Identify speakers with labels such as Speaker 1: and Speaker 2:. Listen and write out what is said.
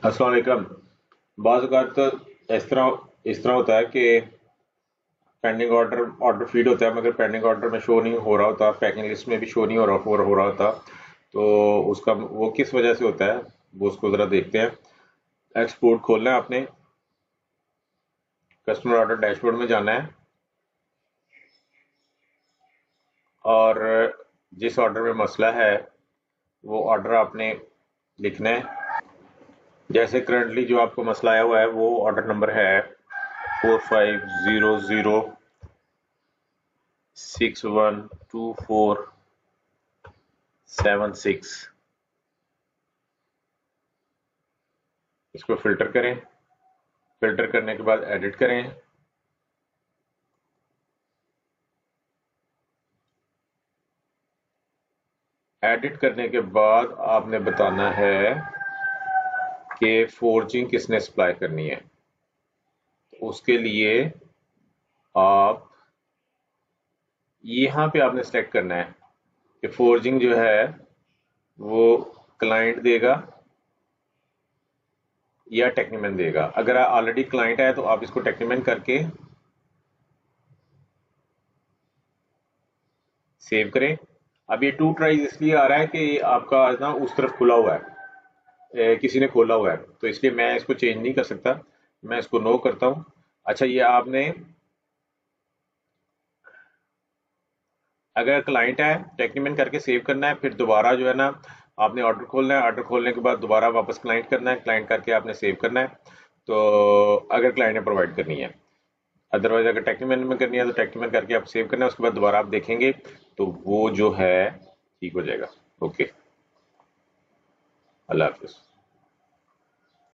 Speaker 1: अस्सलाम वालेकुम। बाज़ औक़ात तो इस तरह होता है कि पेंडिंग ऑर्डर फीड होता है, मगर पेंडिंग ऑर्डर में शो नहीं हो रहा होता, पैकिंग लिस्ट में भी शो नहीं हो रहा होता। तो उसका वो किस वजह से होता है, वो उसको ज़रा देखते हैं। एक्सपोर्ट खोलना है आपने, कस्टमर ऑर्डर डैशबोर्ड में जाना है और जिस ऑर्डर में मसला है वो ऑर्डर आपने लिखना है। जैसे करंटली जो आपको मसला आया हुआ है वो ऑर्डर नंबर है 4500612476। इसको फिल्टर करें। फिल्टर करने के बाद एडिट करें। एडिट करने के बाद आपने बताना है कि फोर्जिंग किसने सप्लाई करनी है। तो उसके लिए आप यहाँ पे आपने सेलेक्ट करना है कि फोर्जिंग जो है वो क्लाइंट देगा या टेक्नीमैन देगा। अगर ऑलरेडी क्लाइंट है तो आप इसको टेक्नीमैन करके सेव करें। अब ये टू ट्राइज इसलिए आ रहा है कि आपका ना उस तरफ खुला हुआ है, किसी ने खोला हुआ है, तो इसलिए मैं इसको चेंज नहीं कर सकता। मैं इसको नो करता हूँ। अच्छा, ये आपने अगर क्लाइंट है टेक्नीमैन करके सेव करना है, फिर दोबारा जो है ना आपने ऑर्डर खोलना है। ऑर्डर खोलने के बाद दोबारा वापस क्लाइंट करना है, क्लाइंट करके आपने सेव करना है। तो अगर क्लाइंट ने प्रोवाइड करनी है, अदरवाइज अगर टेक्नीमैन में करनी है तो टेक्नीमैन करके आप सेव करना है। उसके बाद दोबारा आप देखेंगे तो वो जो है ठीक हो जाएगा। ओके, अल्लाह हाफिज।